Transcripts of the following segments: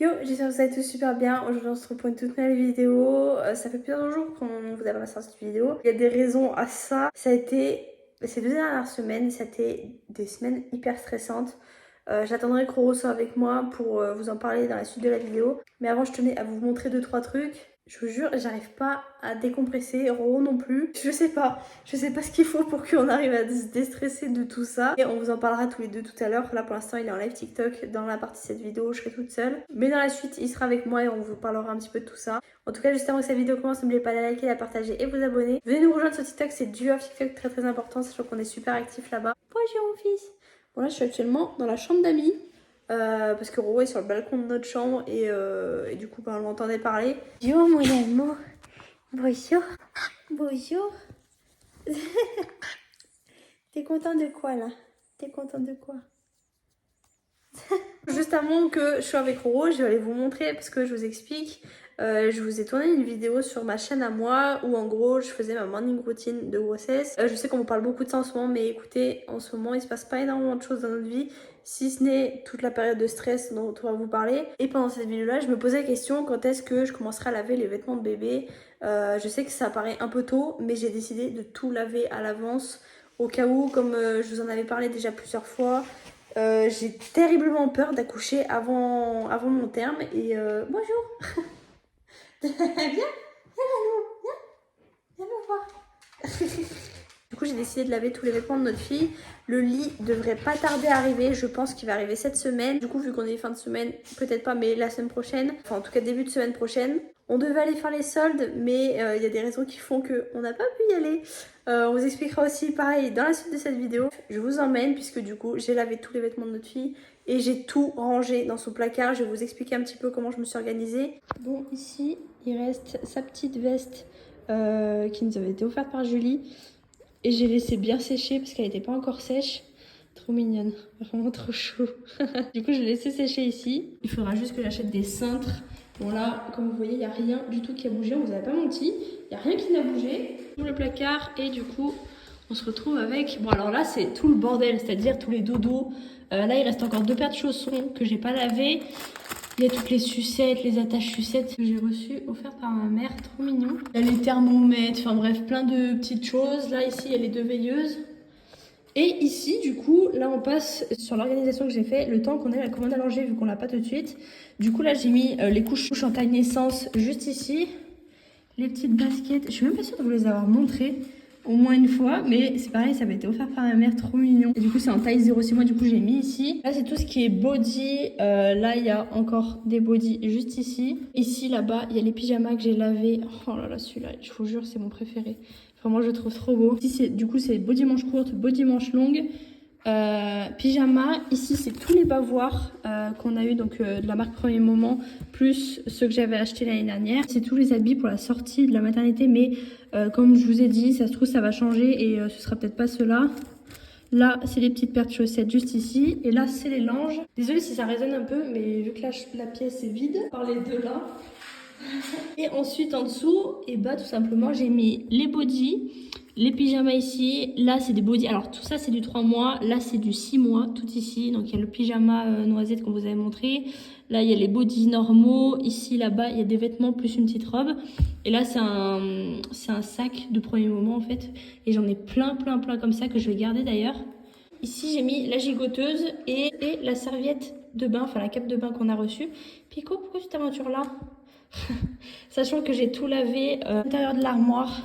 Yo, j'espère que vous allez tous super bien. Aujourd'hui, on se retrouve pour une toute nouvelle vidéo. Ça fait plusieurs jours qu'on vous a pas sorti cette vidéo. Il y a des raisons à ça. Ça a été ces 2 dernières semaines, ça a été des semaines hyper stressantes. J'attendrai que Roro soit avec moi pour vous en parler dans la suite de la vidéo. Mais avant, je tenais à vous montrer 2-3 trucs. Je vous jure, j'arrive pas à décompresser, Roro non plus. Je sais pas ce qu'il faut pour qu'on arrive à se déstresser de tout ça. Et on vous en parlera tous les deux tout à l'heure. Là pour l'instant il est en live TikTok. Dans la partie de cette vidéo, je serai toute seule. Mais dans la suite, il sera avec moi et on vous parlera un petit peu de tout ça. En tout cas, juste avant que cette vidéo commence, n'oubliez pas de la liker, la partager et vous abonner. Venez nous rejoindre sur TikTok, c'est du off TikTok très important, sachant qu'on est super actifs là-bas. Bonjour mon fils. Bon là je suis actuellement dans la chambre d'amis. Parce que Roro est sur le balcon de notre chambre et du coup on l'entendait parler. Bonjour mon amour. Bonjour. Bonjour. T'es content de quoi là? T'es content de quoi? Juste avant que je sois avec Roro, je vais aller vous montrer parce que je vous explique. Je vous ai tourné une vidéo sur ma chaîne à moi où en gros je faisais ma morning routine de grossesse. Je sais qu'on vous parle beaucoup de ça en ce moment, mais écoutez, en ce moment il se passe pas énormément de choses dans notre vie, si ce n'est toute la période de stress dont on va vous parler. Et pendant cette vidéo là, je me posais la question quand est-ce que je commencerai à laver les vêtements de bébé. Je sais que ça paraît un peu tôt, mais j'ai décidé de tout laver à l'avance au cas où, comme je vous en avais parlé déjà plusieurs fois. J'ai terriblement peur d'accoucher avant mon terme et bonjour. Viens, viens Lalo, viens me voir. Du coup j'ai décidé de laver tous les vêtements de notre fille. Le lit devrait pas tarder à arriver, je pense qu'il va arriver cette semaine. Du coup vu qu'on est fin de semaine, peut-être pas mais la semaine prochaine, enfin en tout cas début de semaine prochaine. On devait aller faire les soldes mais il y a des raisons qui font qu'on n'a pas pu y aller. On vous expliquera aussi pareil dans la suite de cette vidéo. Je vous emmène puisque du coup j'ai lavé tous les vêtements de notre fille et j'ai tout rangé dans son placard. Je vais vous expliquer un petit peu comment je me suis organisée. Bon ici il reste sa petite veste qui nous avait été offerte par Julie. Et j'ai laissé bien sécher parce qu'elle n'était pas encore sèche. Trop mignonne, vraiment trop chaud. Du coup, je l'ai laissé sécher ici. Il faudra juste que j'achète des cintres. Bon là, comme vous voyez, il n'y a rien du tout qui a bougé. On vous avait pas menti. Il n'y a rien qui n'a bougé. Tout le placard et du coup, on se retrouve avec... Bon alors là, c'est tout le bordel, c'est-à-dire tous les dodos. Là, il reste encore 2 paires de chaussons que j'ai pas lavées. Il y a toutes les sucettes, les attaches sucettes que j'ai reçues offertes par ma mère, trop mignon. Il y a les thermomètres, enfin bref, plein de petites choses. Là, ici, il y a les 2 veilleuses. Et ici, du coup, là, on passe sur l'organisation que j'ai fait, le temps qu'on ait la commande à langer, vu qu'on l'a pas tout de suite. Du coup, là, j'ai mis les couches en taille naissance juste ici. Les petites baskets, je suis même pas sûre de vous les avoir montrées. Au moins une fois, mais c'est pareil, ça avait été offert par ma mère, trop mignon. Et du coup, c'est en taille 0,6 mois, du coup, j'ai mis ici. Là, c'est tout ce qui est body. Là, il y a encore des bodys juste ici. Ici, là-bas, il y a les pyjamas que j'ai lavés. Oh là là, celui-là, je vous jure, c'est mon préféré. Vraiment, je le trouve trop beau. Ici, du coup, c'est body manche courte, body manche longue. Pyjama, ici c'est tous les bavoirs qu'on a eu donc de la marque Premier Moment, plus ceux que j'avais acheté l'année dernière. C'est tous les habits pour la sortie de la maternité, mais comme je vous ai dit, ça se trouve ça va changer et ce sera peut-être pas ceux-là. Là, c'est les petites paires de chaussettes juste ici. Et là, c'est les langes. Désolée si ça résonne un peu, mais vu que la pièce est vide, par les deux là. Et ensuite, en dessous, et bah tout simplement, j'ai mis les bodys, les pyjamas ici. Là, c'est des bodys. Alors, tout ça, c'est du 3 mois. Là, c'est du 6 mois, tout ici. Donc, il y a le pyjama noisette qu'on vous avait montré. Là, il y a les bodys normaux. Ici, là-bas, il y a des vêtements plus une petite robe. Et là, c'est un sac de premier moment, en fait. Et j'en ai plein comme ça que je vais garder d'ailleurs. Ici, j'ai mis la gigoteuse et la serviette de bain, enfin la cape de bain qu'on a reçue. Pico, pourquoi tu t'aventures là? Sachant que j'ai tout lavé à l'intérieur de l'armoire,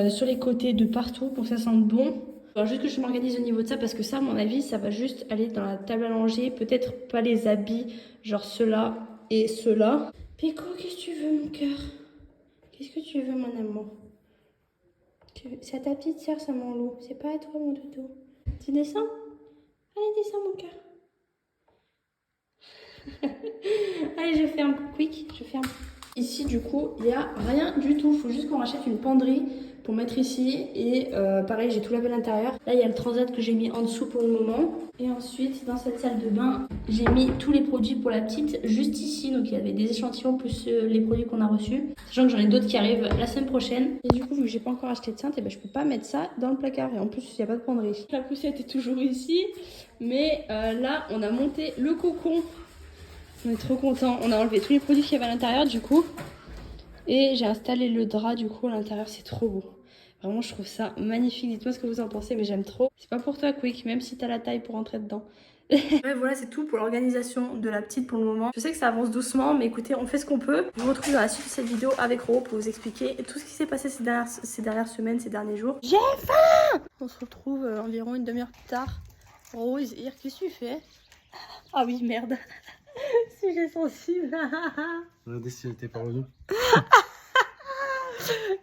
sur les côtés, de partout pour que ça sente bon. Alors juste que je m'organise au niveau de ça parce que ça, à mon avis, ça va juste aller dans la table à langer. Peut-être pas les habits, genre ceux-là et ceux-là. Pico, qu'est-ce que tu veux, mon cœur? Qu'est-ce que tu veux, mon amour? C'est à ta petite sœur, ça, mon loup. C'est pas à toi, mon doudou. Tu descends? Allez, descends, mon cœur. Allez, je ferme. Quick, je ferme. Ici, du coup, il n'y a rien du tout. Il faut juste qu'on rachète une penderie pour mettre ici. Et pareil, j'ai tout lavé à l'intérieur. Là, il y a le transat que j'ai mis en dessous pour le moment. Et ensuite, dans cette salle de bain, j'ai mis tous les produits pour la petite juste ici. Donc, il y avait des échantillons plus les produits qu'on a reçus. Sachant que j'en ai d'autres qui arrivent la semaine prochaine. Et du coup, vu que j'ai pas encore acheté de cintre, et ben, je peux pas mettre ça dans le placard. Et en plus, il n'y a pas de penderie. La poussette est toujours ici. Mais là, on a monté le cocon On est trop contents. On a enlevé tous les produits qu'il y avait à l'intérieur du coup. Et j'ai installé le drap du coup à l'intérieur. C'est trop beau. Vraiment, je trouve ça magnifique. Dites-moi ce que vous en pensez, mais j'aime trop. C'est pas pour toi, Quick, même si t'as la taille pour rentrer dedans. Ouais, voilà, c'est tout pour l'organisation de la petite pour le moment. Je sais que ça avance doucement, mais écoutez, on fait ce qu'on peut. Je vous retrouve dans la suite de cette vidéo avec Ro pour vous expliquer tout ce qui s'est passé ces dernières semaines, ces derniers jours. J'ai faim! On se retrouve environ une demi-heure plus tard. Rose, hier, qu'est-ce que tu fais? Ah oui, merde. Sujet sensible. Regardez si elle était pas revenue.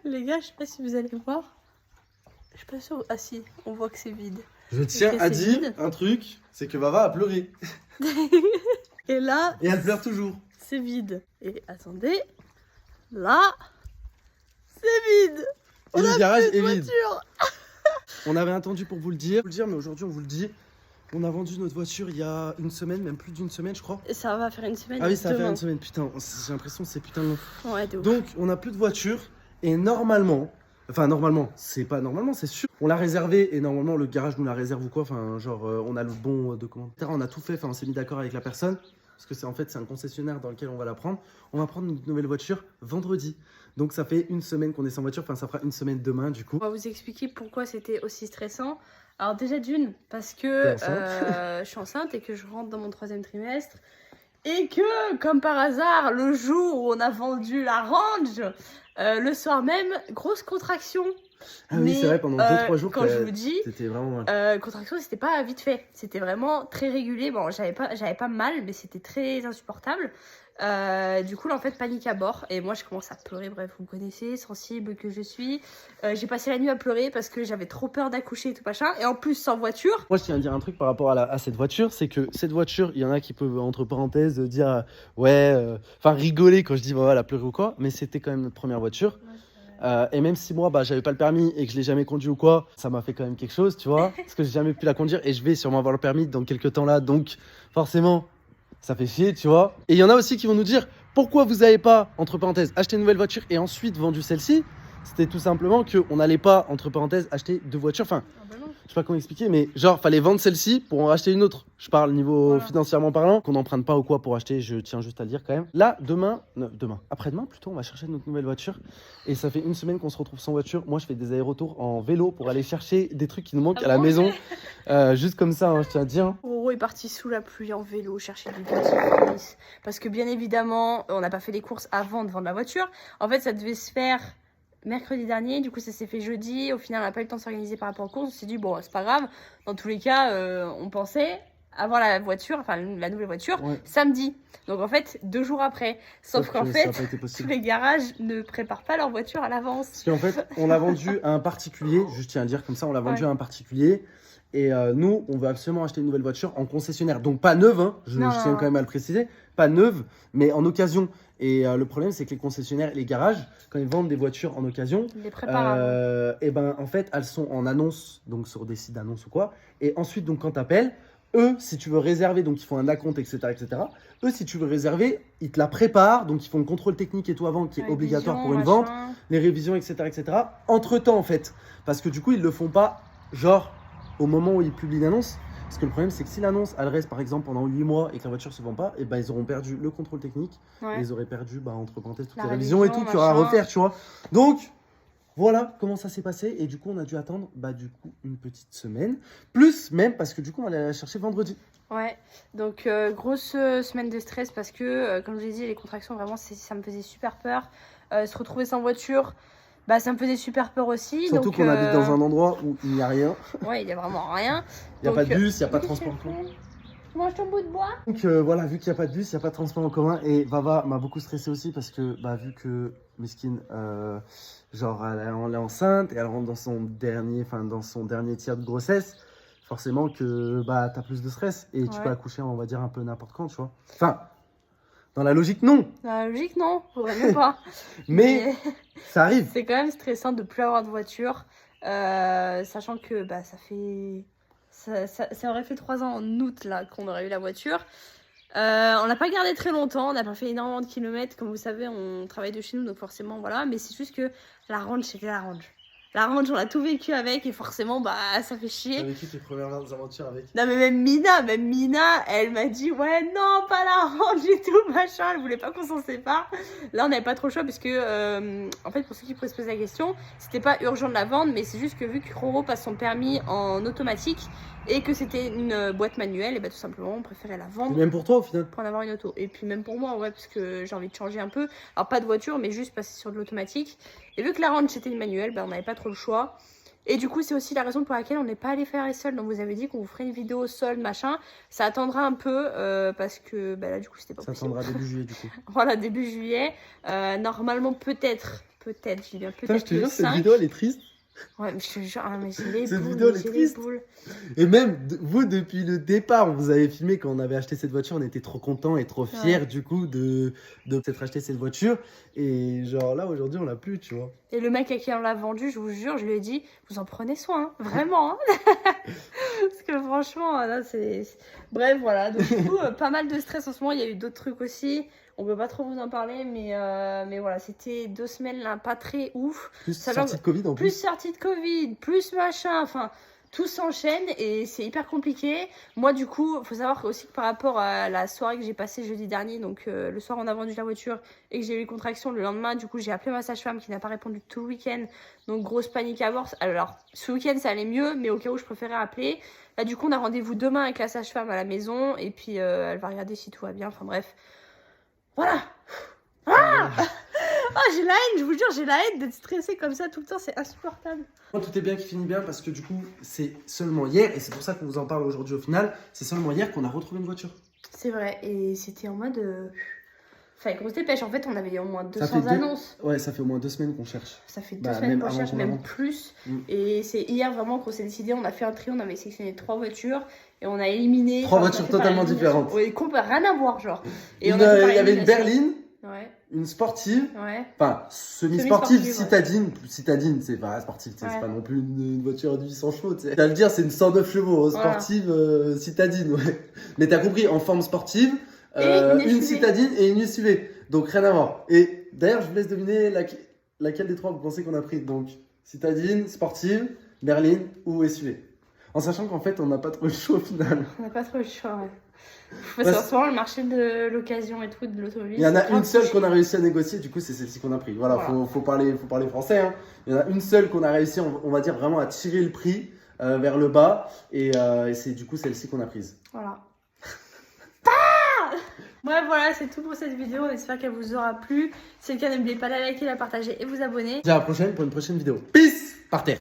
Les gars, je sais pas si vous allez voir. Je suis pas sûre. Ah si, on voit que c'est vide. Je tiens à dire vide. un truc, c'est que Vava a pleuré. Et là, Et elle pleure toujours. c'est vide. Et attendez, là, c'est vide. Et le garage est vide. Voiture. On avait attendu pour vous le dire, mais aujourd'hui on vous le dit. On a vendu notre voiture il y a une semaine, même plus d'une semaine je crois. Et ça va faire une semaine. Ah oui, ça va faire demain. une semaine, putain, j'ai l'impression que c'est putain de long. Ouais, de ouf. Donc on n'a plus de voiture et normalement, c'est pas normalement, c'est sûr. On l'a réservé et normalement le garage nous la réserve ou quoi, enfin genre on a le bon de commentaire, on a tout fait, enfin on s'est mis d'accord avec la personne. Parce que c'est un concessionnaire dans lequel on va la prendre. On va prendre une nouvelle voiture vendredi. Donc ça fait une semaine qu'on est sans voiture, enfin ça fera une semaine demain du coup. On va vous expliquer pourquoi c'était aussi stressant. Alors déjà d'une, parce que je suis enceinte et que je rentre dans mon 3e trimestre. Et que, comme par hasard, le jour où on a vendu la Range, le soir même, grosse contraction. Ah oui, c'est vrai, pendant 2-3 jours, quand je vous dis, c'était vraiment mal. contraction, c'était pas vite fait. C'était vraiment très régulier. Bon, j'avais pas mal, mais c'était très insupportable. Du coup, là, en fait, panique à bord. Et moi, je commence à pleurer. Bref, vous me connaissez, sensible que je suis. J'ai passé la nuit à pleurer parce que j'avais trop peur d'accoucher et tout machin. Et en plus, sans voiture. Moi, je tiens à dire un truc par rapport à cette voiture. C'est que cette voiture, il y en a qui peuvent, entre parenthèses, dire rigoler quand je dis, voilà, pleurer ou quoi. Mais c'était quand même notre première voiture. Et même si moi, j'avais pas le permis et que je l'ai jamais conduit ou quoi, ça m'a fait quand même quelque chose, tu vois. Parce que j'ai jamais pu la conduire et je vais sûrement avoir le permis dans quelques temps là. Donc, forcément, ça fait chier, tu vois. Et il y en a aussi qui vont nous dire, pourquoi vous avez pas, entre parenthèses, acheté une nouvelle voiture et ensuite vendu celle-ci? C'était tout simplement qu'on n'allait pas, entre parenthèses, acheter 2 voitures. Enfin, je sais pas comment expliquer, mais genre, fallait vendre celle-ci pour en racheter une autre. Je parle niveau financièrement parlant, qu'on n'emprunte pas ou quoi pour acheter, je tiens juste à le dire quand même. Là, après-demain plutôt, on va chercher notre nouvelle voiture. Et ça fait une semaine qu'on se retrouve sans voiture. Moi, je fais des allers-retours en vélo pour aller chercher des trucs qui nous manquent à la maison. Juste comme ça, hein, je tiens à dire. Roro est parti sous la pluie en vélo chercher du dentifrice. Parce que bien évidemment, on n'a pas fait les courses avant de vendre la voiture. En fait, ça devait se faire mercredi dernier, du coup ça s'est fait jeudi. Au final, on n'a pas eu le temps de s'organiser par rapport aux courses. On s'est dit, bon, c'est pas grave. Dans tous les cas, on pensait avoir la voiture, enfin la nouvelle voiture, samedi. Donc en fait, 2 jours après. Sauf qu'en fait, tous les garages ne préparent pas leur voiture à l'avance. Parce qu'en fait, on l'a vendu à un particulier, je tiens à le dire comme ça, on l'a vendu à un particulier. Et nous, on veut absolument acheter une nouvelle voiture en concessionnaire. Donc pas neuve, hein, je tiens quand même à le préciser. Pas neuve, mais en occasion. Et le problème, c'est que les concessionnaires et les garages, quand ils vendent des voitures en occasion, ils les préparent. et ben en fait, elles sont en annonce, donc sur des sites d'annonce ou quoi. Et ensuite, donc quand tu appelles, eux, si tu veux réserver, donc ils font un acompte, etc., etc. Eux, si tu veux réserver, ils te la préparent, donc ils font le contrôle technique et tout avant, qui est obligatoire pour une vente, les révisions, etc., etc. Entre-temps, en fait, parce que du coup, ils le font pas, genre, au moment où ils publient l'annonce. Parce que le problème, c'est que si l'annonce, elle reste par exemple pendant 8 mois et que la voiture se vend pas, et ben ils auront perdu le contrôle technique, et ils auraient perdu, entre parenthèses, toutes les révisions et tout qu'il y aura à refaire, tu vois. Donc, voilà comment ça s'est passé. Et du coup, on a dû attendre, une petite semaine. Plus même, parce que du coup, on allait la chercher vendredi. Ouais, donc grosse semaine de stress parce que, comme je l'ai dit, les contractions, vraiment, ça me faisait super peur. Se retrouver sans voiture, ça me faisait super peur aussi. Surtout qu'on habite dans un endroit où il n'y a rien. Ouais, il n'y a vraiment rien. Il n'y a pas de bus, il n'y a pas de transport en commun. Tu manges ton bout de bois? Donc voilà, vu qu'il n'y a pas de bus, il n'y a pas de transport en commun. Et Vava m'a beaucoup stressé aussi parce que vu que Miskine, elle est enceinte et elle rentre dans son dernier tiers de grossesse, forcément que t'as plus de stress. Et tu peux accoucher, on va dire, un peu n'importe quand, tu vois. Enfin, dans la logique, non. Dans la logique, non, faudrait même pas. Mais ça arrive. C'est quand même stressant de ne plus avoir de voiture, sachant que ça aurait fait 3 ans en août là qu'on aurait eu la voiture. On l'a pas gardée très longtemps, on n'a pas fait énormément de kilomètres. Comme vous savez, on travaille de chez nous, donc forcément voilà. Mais c'est juste que la Range, c'était la Range. La Range, on a tout vécu avec et forcément, bah, ça fait chier. T'as vécu tes premières aventures avec? Non, mais même Mina, elle m'a dit, ouais, non, pas la Range et tout, machin. Elle voulait pas qu'on s'en sépare. Là, on n'avait pas trop le choix parce que, en fait, pour ceux qui pourraient se poser la question, c'était pas urgent de la vendre, mais c'est juste que vu que Roro passe son permis en automatique et que c'était une boîte manuelle, et bah, tout simplement, on préférait la vendre. Et même pour toi, au final. Pour en avoir une auto. Et puis même pour moi, ouais, parce que j'ai envie de changer un peu. Alors, pas de voiture, mais juste passer sur de l'automatique. Et vu que la Range, c'était une manuelle, bah, on n'avait pas trop le choix. Et du coup, c'est aussi la raison pour laquelle on n'est pas allé faire les soldes. Donc, vous avez dit qu'on vous ferait une vidéo solde, machin. Ça attendra un peu parce que bah, là, du coup, c'était pas possible. Ça attendra début juillet, du coup. Voilà, début juillet. Normalement, peut-être, je dis bien peut-être. Je te jure, cette vidéo, elle est triste. Ouais, mais je te jure, mais j'ai les Cette boules, vidéo, elle est j'ai les triste. boules. Et même, vous, depuis le départ, vous avez filmé quand on avait acheté cette voiture, on était trop contents et trop fiers, Ouais. du coup, de s'être acheté cette voiture. Et genre là, aujourd'hui, on l'a plus, tu vois. Et le mec à qui on l'a vendu, je vous jure, je lui ai dit, vous en prenez soin, hein, vraiment. Hein. Parce que franchement, là, c'est... Bref, voilà. Donc, du coup, pas mal de stress en ce moment. Il y a eu d'autres trucs aussi. On peut pas trop vous en parler, mais voilà, c'était 2 semaines là, pas très ouf. Plus Sachant sortie de Covid en plus plus. sortie de Covid, plus machin, enfin... Tout s'enchaîne et c'est hyper compliqué. Moi, du coup, il faut savoir aussi que par rapport à la soirée que j'ai passée jeudi dernier, donc le soir on a vendu la voiture et que j'ai eu une contraction le lendemain, du coup, j'ai appelé ma sage-femme qui n'a pas répondu tout le week-end. Donc, grosse panique à bord. Alors, ce week-end, ça allait mieux, mais au cas où, je préférais appeler. Là, du coup, on a rendez-vous demain avec la sage-femme à la maison et puis elle va regarder si tout va bien. Enfin, bref. Voilà. Ah j'ai la haine, je vous jure, j'ai la haine d'être stressée comme ça tout le temps, c'est insupportable. Tout est bien qui finit bien parce que du coup, c'est seulement hier, et c'est pour ça qu'on vous en parle aujourd'hui au final, c'est seulement hier qu'on a retrouvé une voiture. C'est vrai, et c'était en mode... Enfin, grosse dépêche, en fait, on avait au moins 200 annonces. Ouais, ça fait au moins 2 semaines qu'on cherche. Ça fait 2 semaines qu'on cherche, même plus. Mm. Et c'est hier vraiment qu'on s'est décidé, on a fait un tri, on avait sélectionné 3 voitures, et on a éliminé... 3 voitures totalement différentes. Oui, rien à voir, genre. Et il y avait une berline. Ouais. Une sportive, ouais. Enfin semi-sportive, Semi-sportive, citadine, c'est pas sportive, c'est pas non plus une voiture de 800 chevaux, tu sais. T'as le dire, c'est une 109 chevaux, sportive, citadine, ouais. Mais t'as compris, en forme sportive, une citadine et une SUV, donc rien à voir. Et d'ailleurs, je vous laisse deviner laquelle des 3 vous pensez qu'on a pris, donc citadine, sportive, berline ou SUV. En sachant qu'en fait, on n'a pas trop le choix au final. On n'a pas trop le choix, ouais. Parce qu'en ce moment, le marché de l'occasion et tout, de l'automobile. Il y en a une seule qu'on a réussi à négocier, du coup, c'est celle-ci qu'on a pris. Voilà. Faut parler français. Hein. Il y en a une seule qu'on a réussi, on va dire, vraiment à tirer le prix vers le bas. Et c'est du coup celle-ci qu'on a prise. Voilà. Bref, voilà, c'est tout pour cette vidéo. On espère qu'elle vous aura plu. Si c'est le cas, n'oubliez pas de la liker, la partager et vous abonner. À la prochaine pour une prochaine vidéo. Peace par terre.